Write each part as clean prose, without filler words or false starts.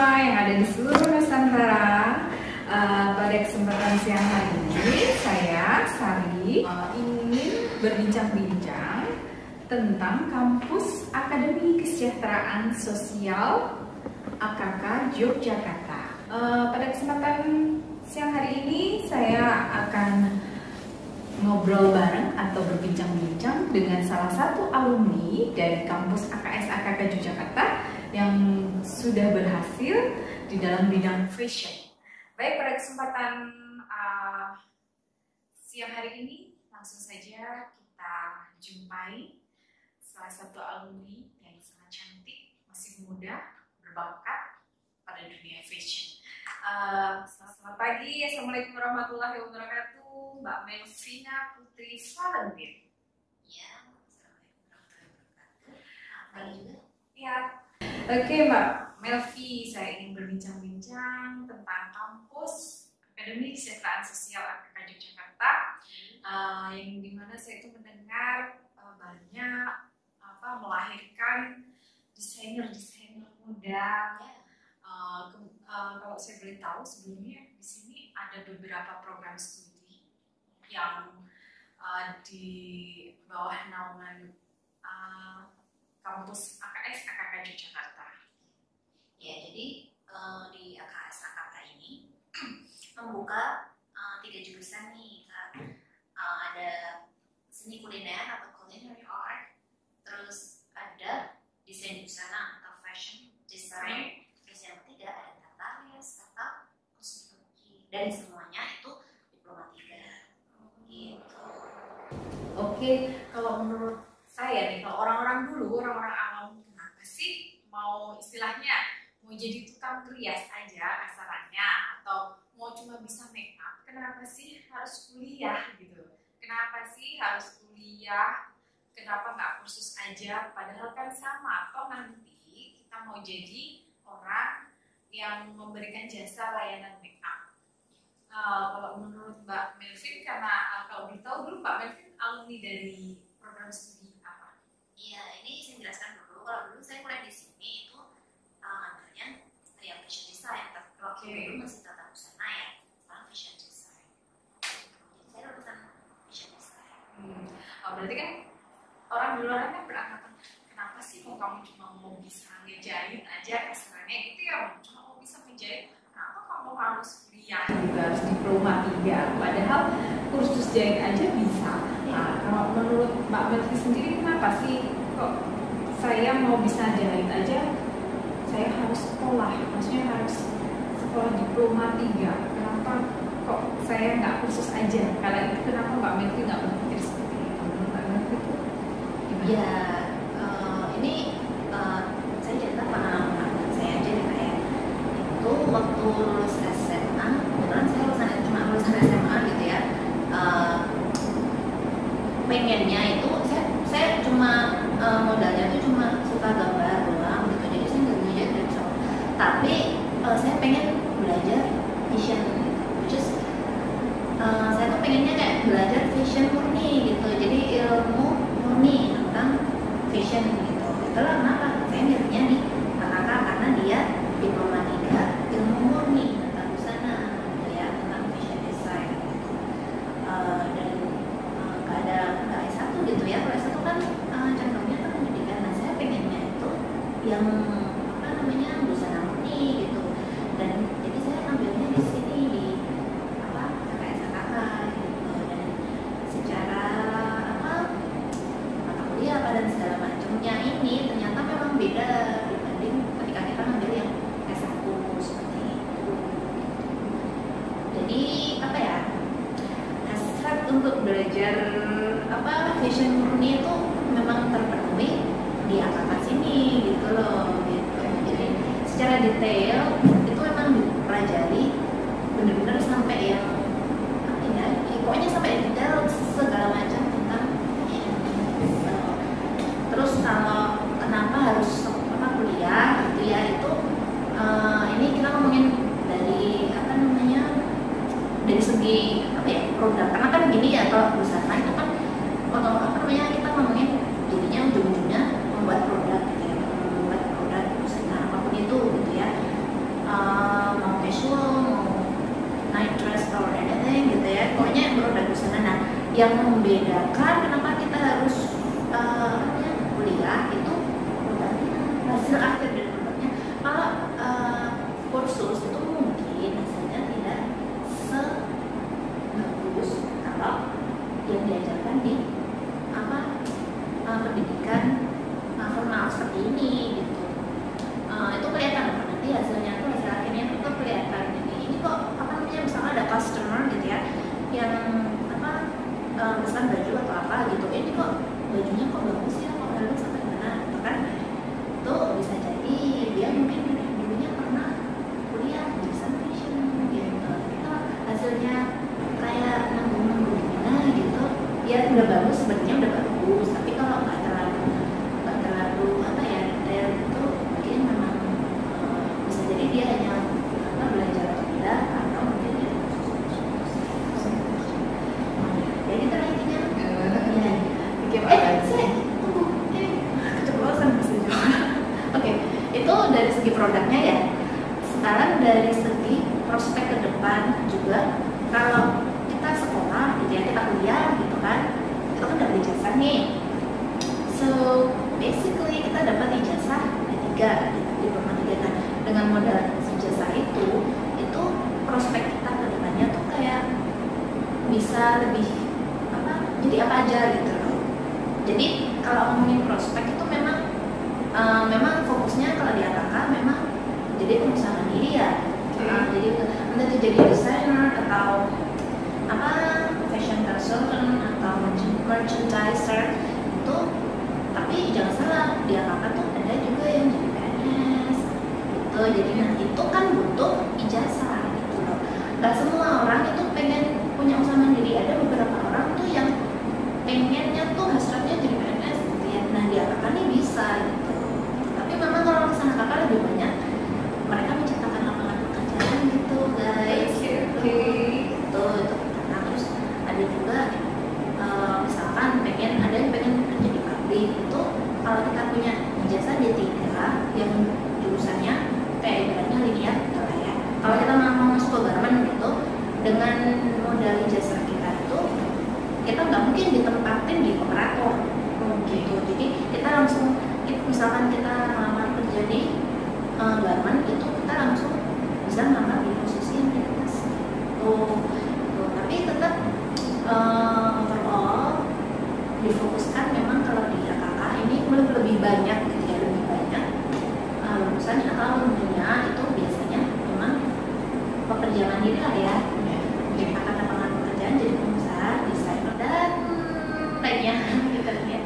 semua yang ada di seluruh Nusantara. Pada kesempatan siang hari ini, saya Sari ingin berbincang-bincang tentang kampus Akademi Kesejahteraan Sosial AKK Yogyakarta. Pada kesempatan siang hari ini, saya akan ngobrol bareng atau berbincang-bincang dengan salah satu alumni dari kampus AKS AKK Yogyakarta yang sudah berhasil di dalam bidang fashion. Baik, pada kesempatan siang hari ini langsung saja kita jumpai salah satu alumni yang sangat cantik, masih muda, berbakat pada dunia fashion. Selamat pagi, assalamualaikum warahmatullahi wabarakatuh, Mbak Melvina Putri Valentin. Ya, assalamualaikum warahmatullahi wabarakatuh. Ya. Oke, Mbak Melvi, saya ingin berbincang-bincang tentang kampus Akademi Kesejahteraan Sosial AKK Yogyakarta, yang dimana saya itu mendengar banyak melahirkan desainer-desainer muda. Kalau saya boleh tahu, sebelumnya di sini ada beberapa program studi yang di bawah naungan kampus AKS AKK Yogyakarta. Ya, jadi di AKS AKK ini membuka 3 jurusan nih, Kak. Ada seni kuliner atau culinary art, terus ada desain busana atau fashion design, terus yang ketiga ada tata rias atau kosmetologi, dan semuanya itu diploma 3 gitu. Oke, kalau menurut saya nih, kalau orang-orang dulu, orang-orang awam, kenapa sih mau istilahnya mau jadi tukang rias aja kasarannya, atau mau cuma bisa make up, kenapa sih harus kuliah gitu? Kenapa sih harus kuliah? Kenapa nggak kursus aja? Padahal kan sama, atau nanti kita mau jadi orang yang memberikan jasa layanan make up. Kalau menurut Mbak Melvin, karena kalau beritahu dulu Mbak Melvin alumni dari program studi apa? Iya, ini saya jelaskan dulu. Kalau dulu saya kuliah di sini itu ambilnya yang fashion design. Waktu dulu masih tata busana ya, sekarang fashion design. Jadi saya lulusan fashion design. Berarti kan orang di luar kan beranggapan, kenapa sih kamu cuma mau bisa ngejahit aja kasarnya gitu ya, cuma mau bisa menjahit, kenapa kamu harus kuliah juga harus diploma 3, padahal kursus jahit aja bisa. Nah, kalau menurut Mbak Melvi sendiri, kenapa sih kok saya mau bisa jahit aja saya harus sekolah, maksudnya harus sekolah diploma 3, kenapa kok saya nggak kursus aja? Kalau itu kenapa Mbak Melvi nggak berpikir seperti itu? Mbak Melvi itu Ya, ini saya cerita pengalaman saya aja nih, kayak itu waktu lulus SMA, kebetulan saya cuma lulusan SMA gitu ya. Pengennya itu saya cuma modalnya itu cuma suka gambar doang gitu, jadi saya nggak ngejahit dan so. Tapi saya pengen belajar fashion, which is saya tuh pengennya kayak belajar fashion murni gitu, jadi ilmu murni tentang fashion gitu. Itulah kenapa saya milihnya di AKK, karena dia diploma 3 ilmu murni tentang busana ya, tentang fashion design gitu. Dan nggak S1 gitu ya. Kalau S1 kan cenderungnya ke pendidikan. Nah, saya pengennya itu yang busana murni gitu. Dan jadi saya ambilnya di sini di AKS AKK gitu. Dan secara mata kuliah dan segala macamnya ini ternyata memang beda dibanding ketika kita ngambil yang S1 seperti itu. Jadi hasrat untuk belajar fashion murni itu memang terpenuhi di AKK sini gitu loh gitu. Jadi secara detail itu memang dipelajari benar-benar sampai yang pokoknya sampai detail segala macam tentang fashion gitu. Terus kalau kenapa harus kuliah gitu ya, itu ini kita ngomongin dari dari segi produk, karena kan gini ya, kalau busana itu kan kita ngomongin jadinya ujung-ujungnya membuat produk gitu ya, membuat produk busana apapun itu gitu ya. yang membedakan kenapa kita harus kuliah itu hasil akhir dari produknya. Kalau kursus itu mungkin hasilnya tidak sebagus kalau yang diajarkan di pendidikan formal seperti ini gitu. Itu kelihatan nanti hasilnya tuh, hasil akhirnya itu kelihatan. Jadi ini kok misalnya ada customer gitu ya yang pesan baju atau apa gitu, ini kok bajunya kok bagus ya, kok halus sampai mana gitu kan. Itu bisa jadi dia mungkin dulunya pernah kuliah di fashion gitu. Itu hasilnya kayak nanggung gimana gitu. Ya udah bagus, sebenarnya udah bagus, tapi kalau nggak terlalu detail itu mungkin memang bisa jadi dia hanya belajar atau tidak, atau mungkin dia jadi itu intinya. Oke, itu dari segi produknya ya. Sekarang dari segi prospek ke depan juga, kalau kita sekolah gitu ya, kita kuliah gitu kan, itu kan dapat ijazah nih. So basically kita dapat ijazah D3, diploma 3. Nah, dengan modal ijazah itu prospek kita ke depannya tuh kayak bisa lebih jadi apa aja gitu loh. Jadi kalau ngomongin prospek itu memang fokusnya kalau di AKK memang jadi pengusaha mandiri ya. Jadi entah itu jadi desainer atau fashion consultant atau merchandiser itu. Tapi jangan salah, di AKK tuh ada juga yang jadi PNS gitu. Jadi itu kan butuh ijazah gitu loh. Gak semua orang itu pengen punya usaha mandiri. Ada beberapa orang tuh yang pengennya tuh hasratnya jadi PNS gitu ya. Nah di AKK nih bisa gitu. Tapi memang kalau kesana AKK lebih banyak mereka menciptakan lapangan pekerjaan gitu guys. Itu nah, terus ada juga misalkan ada yang pengen kerja di pabrik. Itu kalau kita punya ijazah D3 yang jurusannya kayak ibaratnya linear gitu lah ya. Kalau kita mau masuk ke garment gitu, dengan modal ijazah kita itu kita nggak mungkin ditempatin di operator gitu. Jadi kita langsung, misalkan kita melamar kerja di garment itu, kita langsung bisa melamar di posisi yang di atas gitu. Tapi tetap overall difokuskan memang kalau di AKK ini lebih banyak gitu ya, lebih banyak lulusan atau alumninya itu biasanya memang pekerja mandiri lah ya. Jadi akan lapangan pekerjaan jadi pengusaha, desainer dan lainnya gitu ya.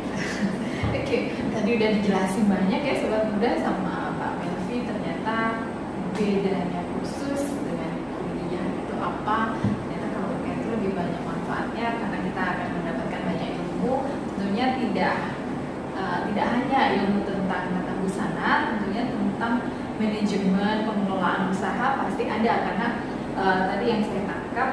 Oke, tadi udah dijelasin banyak ya Sobat Muda sama Pak Melvi, ternyata bedanya kursus dengan kuliah itu apa. Ternyata kalau kuliah itu lebih banyak manfaatnya karena kita akan mendapatkan banyak ilmu. Tentunya tidak hanya ilmu tentang tata busana, tentunya tentang manajemen, pengelolaan usaha pasti ada. Karena tadi yang saya tangkap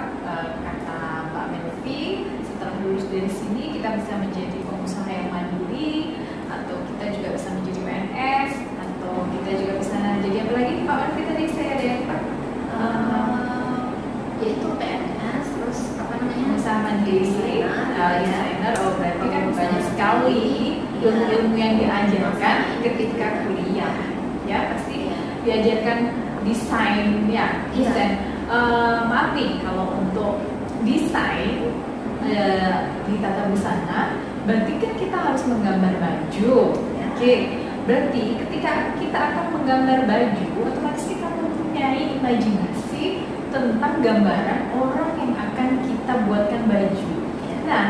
kata Pak Melvi, setelah lulus dari sini kita bisa menjadi pengusaha yang mandiri, atau kita juga bisa menjadi PNS, atau kita juga bisa jadi apa lagi Pak Melvi tadi saya ada yang Pak? Yaitu PNS, terus pengusaha mandiri, desainer. Oh berarti kan banyak sekali ilmu-ilmu yang diajarkan ketika kuliah ya. Pasti diajarkan desain ya, desain. Maaf nih, kalau untuk desain di tata busana, berarti kan kita harus menggambar baju. Oke, berarti ketika kita akan menggambar baju, otomatis kita mempunyai imajinasi tentang gambaran orang yang akan kita buatkan baju. Nah,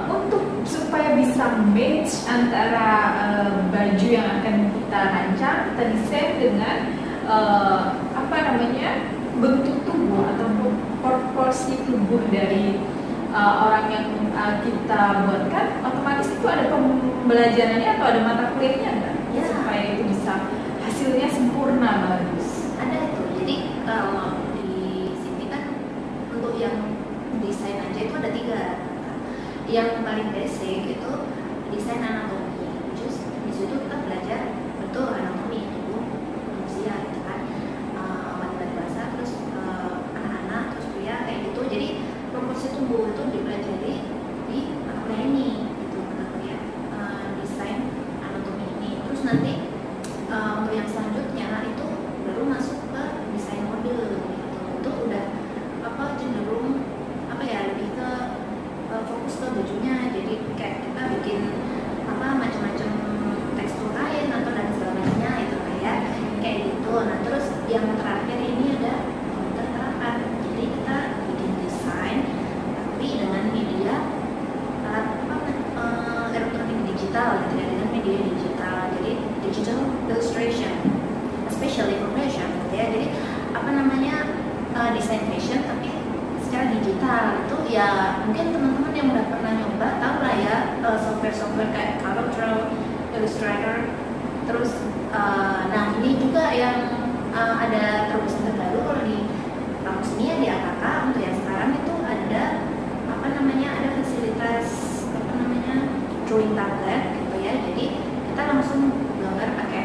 untuk supaya bisa match antara baju yang akan kita rancang, kita desain dengan bentuk tubuh atau proporsi tubuh dari orang yang kita buatkan, otomatis itu ada pembelajarannya atau ada mata kuliahnya enggak? Ya. Supaya itu bisa hasilnya sempurna bagus. Ada itu. Jadi kalau di sini kan untuk yang desain aja itu ada 3. Yang paling basic itu desain anatomi. Just di situ kita belajar betul anatomi tubuh manusia gitu kan. Wanita dewasa, terus anak-anak, terus pria kayak gitu. Jadi proporsi tubuh itu dipelajari yang terakhir ini ada komputer terapan. Jadi kita bikin desain tapi dengan media elektronik digital gitu ya, dengan media digital. Jadi digital illustration, especially for fashion gitu ya. Jadi apa namanya, desain fashion tapi secara digital. Itu ya mungkin teman-teman yang udah pernah nyoba tahu lah ya, software-software kayak CorelDRAW, Illustrator. Terus nah ini juga yang ada terobosan terbaru kalau di kampus ini ya, di AKK untuk yang sekarang itu ada apa namanya, ada fasilitas apa namanya, drawing tablet gitu ya. Jadi kita langsung gambar pakai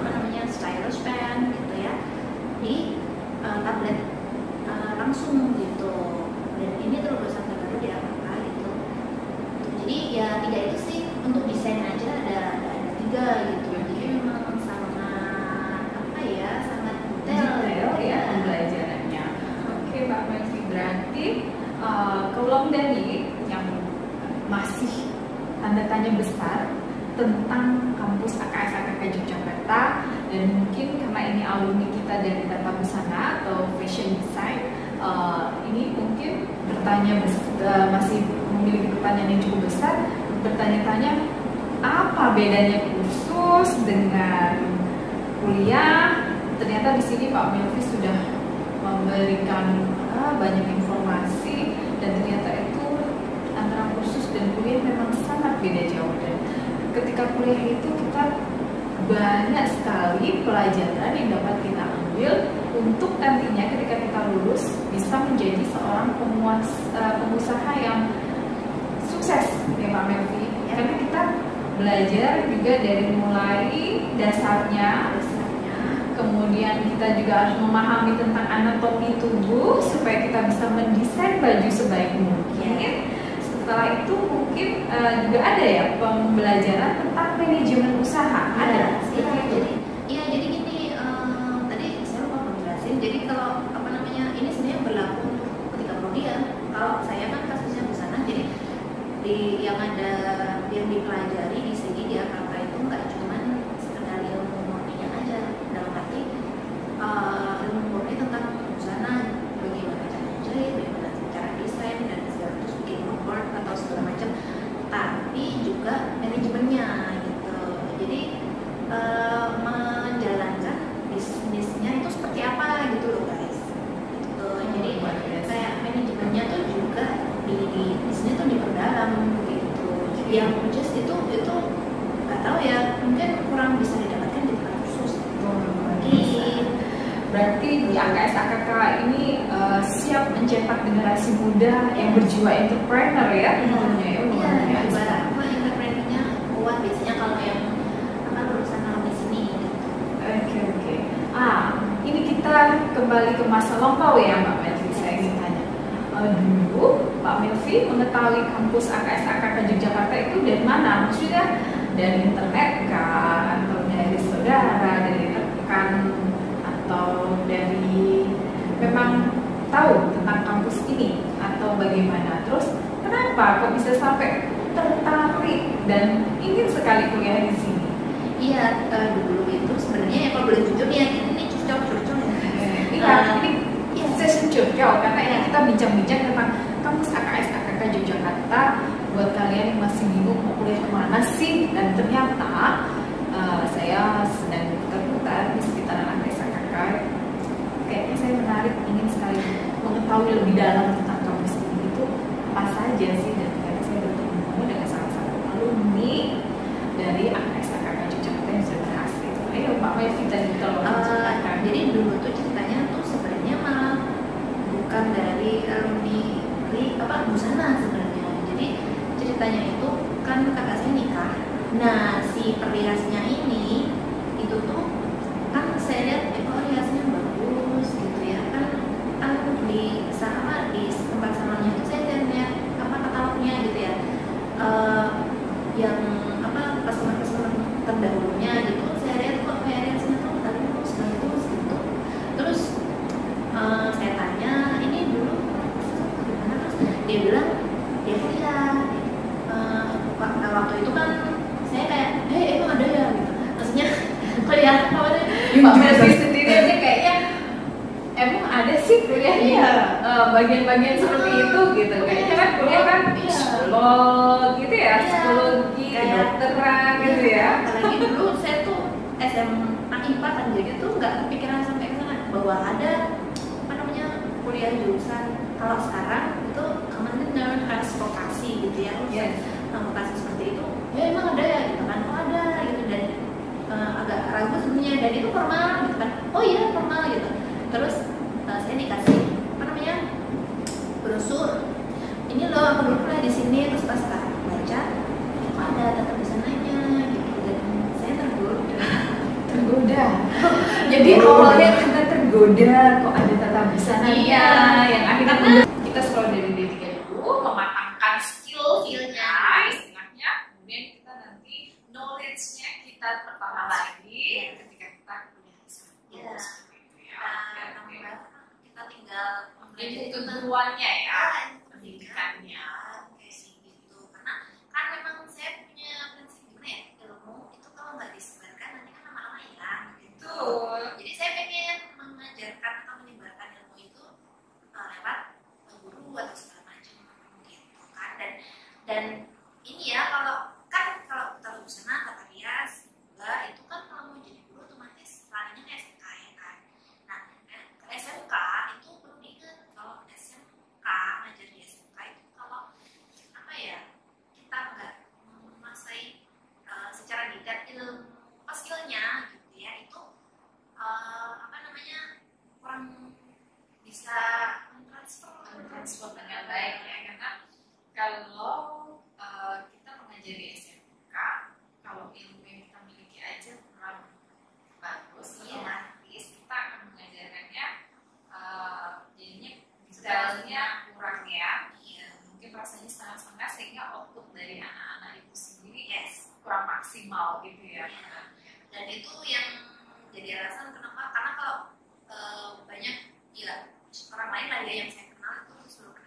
apa namanya, stylus pen gitu ya di tablet langsung gitu. Dan ini terobosan terbaru di AKK gitu. Jadi ya 3 itu sih untuk desain aja ada 3 gitu. Jadi memang sangat apa ya, sangat detail ya pembelajarannya. Oke Mbak Melvi, berarti kalau dari yang masih tanda tanya besar tentang kampus AKS AKK Yogyakarta, dan mungkin karena ini alumni kita dari Tata Busana atau Fashion Design, ini mungkin masih memiliki pertanyaan yang cukup besar, bertanya-tanya apa bedanya kursus dengan kuliah. Ternyata di sini Pak Melvi sudah memberikan banyak informasi, dan ternyata itu antara kursus dan kuliah memang sangat beda jauh. Dan ketika kuliah itu kita banyak sekali pelajaran yang dapat kita ambil untuk nantinya ketika kita lulus bisa menjadi seorang pengusaha yang sukses ya Pak Melvi. Karena kita belajar juga dari mulai dasarnya, kemudian kita juga harus memahami tentang anatomi tubuh supaya kita bisa mendesain baju sebaik mungkin. Setelah itu mungkin juga ada ya pembelajaran tentang manajemen usaha. Ada. Jadi gini, tadi saya lupa menjelasin. Jadi kalau apa namanya, ini sebenarnya berlaku ketika prodi ya. Kalau saya kan kasusnya busana, jadi yang ada yang dipelajari di sini di AKK itu nggak cuma sekedar ilmu murninya aja, dalam arti ilmu murni tentang busana, bagaimana cara menjahit, bagaimana cara desain dan segala, terus bikin board atau segala macam, tapi juga manajemennya gitu. Jadi menjalankan bisnisnya itu seperti apa gitu loh guys. Gitu. Jadi kayak manajemennya tuh juga di bisnisnya tuh diperdalam gitu. Yang just itu nggak tahu ya, mungkin kurang bisa didapatkan di kursus. Berarti di AKS AKK ini siap mencetak generasi muda yang berjiwa entrepreneur ya. Iya, entrepreneurnya kuat biasanya kalau yang lulusan di sini. Oke. Ini kita kembali ke masa lampau ya Mbak Melvi. Saya ingin tanya, dulu Pak Melvi mengetahui kampus AKS AKK Yogyakarta itu dari mana? Maksudnya dari internet kah, atau dari saudara, dari rekan, atau dari memang tahu tentang kampus ini, atau bagaimana? Terus kenapa kok bisa sampai tertarik dan ingin sekali kuliah di sini? Iya, dulu itu sebenarnya ya kalau boleh jujur ya, ini curcol ya. Ini sesi curcol karena ini kita bincang-bincang tentang kampus AKS AKK Yogyakarta. Buat kalian yang masih bingung mau kuliah kemana sih, dan ternyata saya sedang berputar di sekitaran AKS AKK. Kayaknya saya menarik, ingin sekali mengetahui lebih dalam tentang kampus ini itu apa saja sih, dan ternyata saya bertemu dengan salah satu alumni dari AKS AKK Yogyakarta yang sudah berhasil. Ayo Pak Melvi tadi kalau menceritakan. Jadi dulu tuh ceritanya tuh sebenarnya malah bukan dari alumni busana sebenarnya. Jadi ceritanya itu kan kakak saya nikah. Nah si perhiasnya ini itu tuh kan saya lihat perhiasnya bagus gitu ya, kan di tempat salonnya itu saya lihat katalognya gitu ya, yang customer terdahulunya gitu, saya lihat kok perhiasnya tuh bagus gitu. Terus saya tanya ini dulu gimana, terus dia bilang dia kuliah. Waktu itu kan saya kayak emang ada ya gitu. di bagian-bagian seperti itu gitu. Kayaknya kan kuliah kan psikolog gitu ya, psikologi, kedokteran gitu ya. Apalagi dulu saya tuh SMA IPA kan, jadi tuh nggak kepikiran sampai ke sana bahwa ada apa namanya kuliah jurusan. Kalau sekarang itu common harus vokasi gitu ya, vokasi seperti itu ya emang ada ya gitu kan, ada gitu, dan agak ragu sebenarnya, dan itu formal gitu kan, oh iya formal gitu. Terus saya dikasih apa namanya brosur, ini loh aku dulu kuliah di sini, terus pas baca itu ada tata busananya gitu, dan saya tergoda. Jadi awalnya kita tergoda kok ada tata busana yang akhirnya kita sekolah dari D3 dulu mematangkan skillnya istilahnya, kemudian kita nanti knowledge-nya kita pertama lagi ketika kita kuliah di sana. Kita tinggal jadi keguruannya ya, pendidikannya. Gitu. Karena kan memang saya punya prinsip gimana ya, ilmu itu kalau nggak disebarkan nanti kan lama-lama hilang gitu. Jadi saya pengen mengajarkan atau menyebarkan ilmu itu lewat guru atau segala macam gitu kan. Dan ini ya, kalau tata busana, tata rias itu kan kalau mau jadi guru otomatis larinya ke SMK ya kan. Nah, ke SMK itu perlu diingat, kalau SMK ngajar di SMK itu kalau apa ya, kita nggak menguasai secara detail ilmu skillnya gitu ya, itu apa namanya kurang bisa mentransfer dengan baik ya, karena kalau kita mengajari SMK, kalau ilmu yang kita miliki aja kurang bagus, otomatis kita akan mengajarkannya jadinya detailnya kurang ya. Mungkin rasanya setengah-setengah, sehingga output dari anak-anak itu sendiri kurang maksimal gitu ya. Dan itu yang jadi alasan kenapa, karena kalau banyak ya orang lain lah ya yang saya kenal itu suruh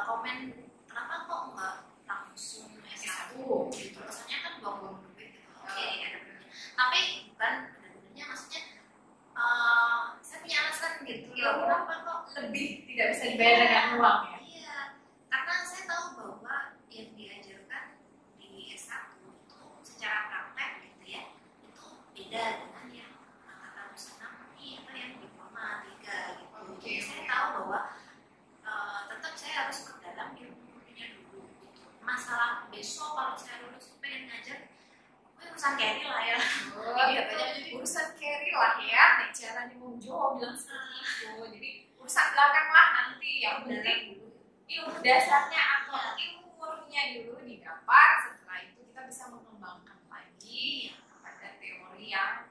komen, kenapa kok nggak langsung S1 gitu, rasanya kan buang-buang duit gitu. Oke, ada benernya, tapi bukan ada benernya, maksudnya saya punya alasan gitu loh, kenapa kok lebih tidak bisa dibayar dengan uang ya. Iya, karena saya tahu bahwa yang diajarkan di S1 itu secara praktek gitu ya, itu beda dengan yang tata busana murni atau yang diploma 3 gitu. Jadi saya tahu bahwa tetap saya harus perdalam ilmunya dulu gitu. Masalah besok kalau saya lulus pengen ngajar, urusan carry lah ya. Katanya jadi urusan carry lah ya. Nek jalan di Mongjo bilang seperti itu. Jadi urusan belakang lah nanti, yang penting ilmu dasarnya atau ilmu murninya dulu didapat. Setelah itu kita bisa mengembangkan lagi pada teori yang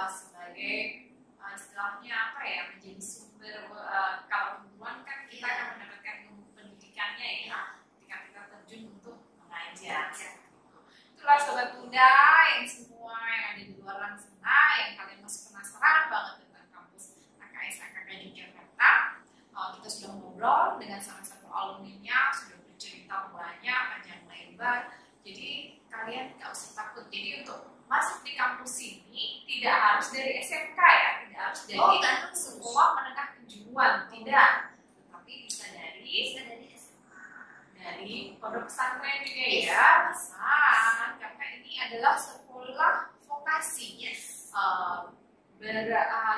sebagai istilahnya apa ya, menjadi sumber. Kalau keguruan kan kita akan mendapatkan ilmu pendidikannya ya, ketika kita terjun untuk mengajar. Itulah Sobat Muda yang semua yang ada di luar sana, yang kalian masih penasaran banget tentang kampus AKS AKK di Jakarta. Kita sudah ngobrol dengan salah satu alumninya, sudah bercerita banyak, panjang lebar. Jadi kalian nggak usah takut. Jadi untuk masuk di kampus ini tidak harus dari SMK ya, tidak harus dari sekolah menengah kejuruan, tidak. Tetapi bisa dari SMA, dari pondok pesantren juga ya, bisa. Karena ini adalah sekolah vokasi,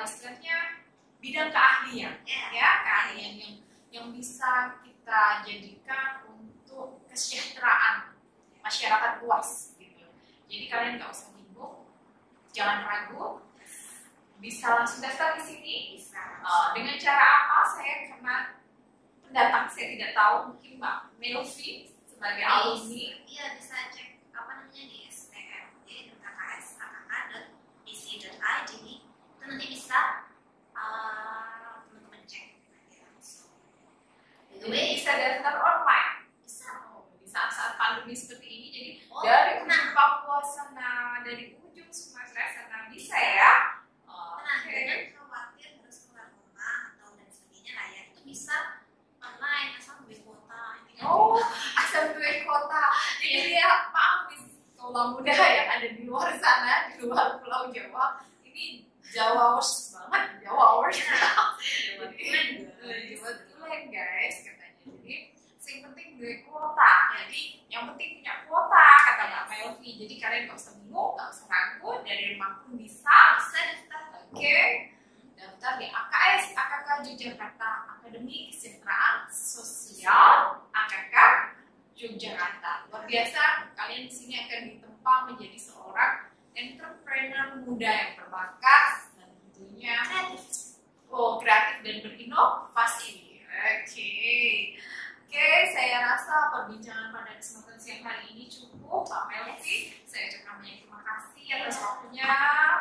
istilahnya bidang keahlian, ya keahlian yang bisa kita jadikan untuk kesejahteraan masyarakat luas gitu. Jadi kalian nggak usah bingung, jangan ragu, bisa langsung daftar di sini. Dengan cara apa? Saya karena pendatang, saya tidak tahu, mungkin Mbak Melvi sebagai alumni, iya bisa cek apa namanya di stmd.kks.akk.ac.id, itu nanti bisa teman-teman cek langsung. Jadi bisa daftar online, bisa di saat-saat pandemi seperti ini. Jadi dari ujung Papua sana, dari ujung Sumatera sana bisa ya. Jangan khawatir harus keluar rumah atau dan sebagainya lah ya, itu bisa online asal duit kuota. Asal duit kuota. Jadi ya maaf nih kaula muda yang ada di luar sana, di luar Pulau Jawa, ini Jawawers banget, Jawawers. Yogyakarta, Akademi Kesejahteraan Sosial AKK Yogyakarta. Luar biasa, kalian di sini akan ditempa menjadi seorang entrepreneur muda yang berbakat dan tentunya kreatif dan berinovasi. Oke, saya rasa perbincangan pada kesempatan siang hari ini cukup, Pak Melvi. Saya ucapkan banyak terima kasih atas waktunya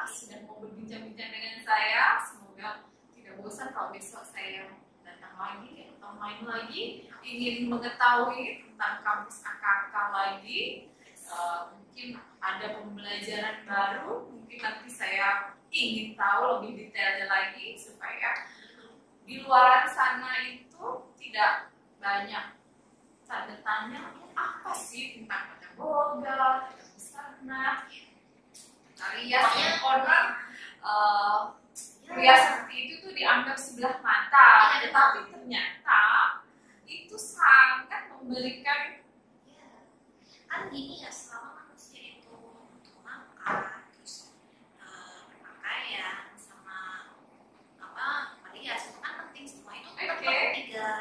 sudah mau berbincang-bincang dengan saya. Semoga tidak bosan kalau besok saya datang lagi atau main lagi, ingin mengetahui tentang kampus AKK lagi. Mungkin ada pembelajaran baru, mungkin nanti saya ingin tahu lebih detailnya lagi supaya di luar sana itu tidak banyak tanda tanya apa sih tentang Kota Boga, Busana. Kalian orang kuliah seperti itu tuh dianggap sebelah mata, tetapi ternyata itu sangat memberikan kan gini ya, selama manusia itu untuk makan, terus berpakaian sama apa, hias itu kan penting, semua itu tiga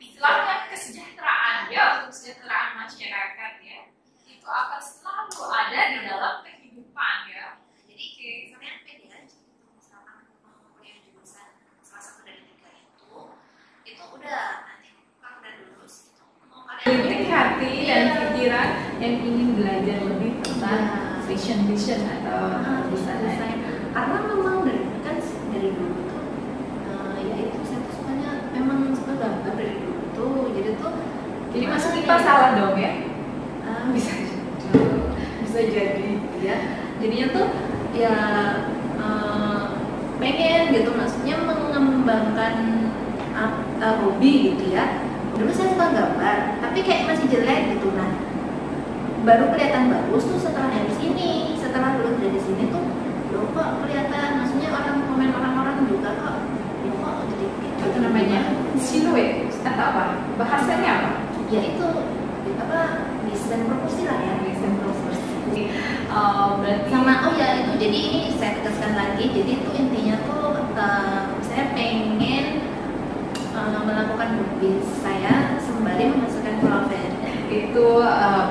istilahnya kesejahteraan ya, untuk kesejahteraan masyarakat ya, itu akan selalu ada di dalam kehidupan ya. Jadi kalian pede aja gitu, misalkan mau kuliah jurusan salah satu dari tiga itu udah nanti kalau udah lulus itu mau kalian Politik hati dan pikiran yang ingin belajar lebih tentang vision atau busana. Karena memang dari dulu tuh ya itu saya tuh sukanya, memang suka gambar dari dulu tuh, jadi masuk IPA salah dong ya? bisa jadi ya, jadinya tuh ya pengen gitu, maksudnya mengembangkan hobi gitu ya. Dulu saya suka gambar tapi kayak masih jelek gitu, nah baru kelihatan bagus tuh setelah dari sini, setelah lulus dari sini tuh loh kok kelihatan, maksudnya komen orang-orang juga kok jadi Itu namanya siluet atau apa? Bahasanya apa? ya itu apa, desain proporsi lah ya, desain proporsi. Berarti Sama itu jadi ini saya tegaskan lagi, jadi itu intinya tuh saya pengen melakukan hobi saya sembari menghasilkan profit. itu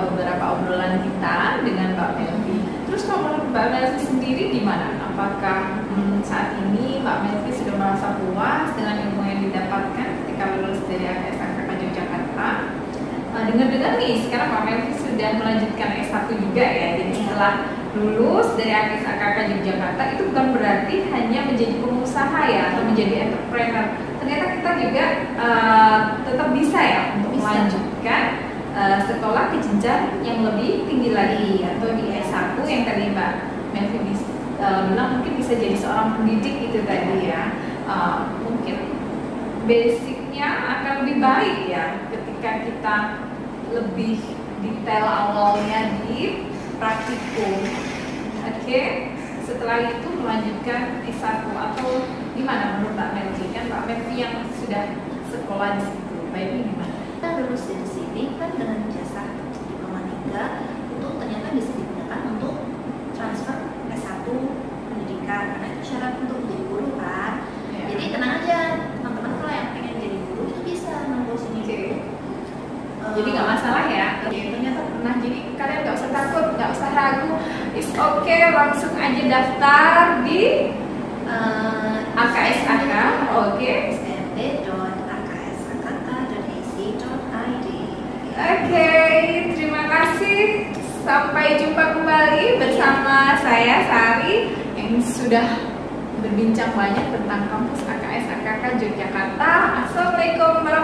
beberapa obrolan kita dengan Mbak Melvi. Terus kalau Mbak Melvi sendiri gimana? Apakah saat ini Mbak Melvi sudah merasa puas dengan ilmu yang didapatkan ketika lulus dari AKK Yogyakarta? Dengar-dengar nih, sekarang Mbak Melvi sudah melanjutkan S1 juga ya. Jadi setelah lulus dari AKK Yogyakarta itu bukan berarti hanya menjadi pengusaha ya atau menjadi entrepreneur. Ternyata kita juga tetap bisa ya untuk melanjutkan sekolah ke jenjang yang lebih tinggi lagi atau di S1 yang tadi Mbak Melvi bilang mungkin bisa jadi seorang pendidik itu tadi ya. Mungkin basicnya akan lebih baik ya ketika kita lebih detail awalnya di praktikum. Setelah itu melanjutkan S1 atau gimana menurut Mbak Melvi? Kan Mbak Melvi yang sudah sekolah di situ, baiknya gimana? Kita lulus dari sini kan dengan jasa diploma 3 itu ternyata bisa digunakan untuk transfer S1 pendidikan, karena itu syarat untuk menjadi guru kan. Jadi tenang aja teman-teman, kalau yang pengen jadi guru itu bisa nunggu sini. Jadi nggak masalah ya. Ternyata pernah, jadi kalian nggak usah takut, nggak usah ragu. It's okay, langsung aja daftar di AKSAK. Terima kasih. Sampai jumpa kembali bersama saya Sari yang sudah berbincang banyak tentang kampus AKS AKK Yogyakarta. Assalamualaikum warahmatullahi wabarakatuh.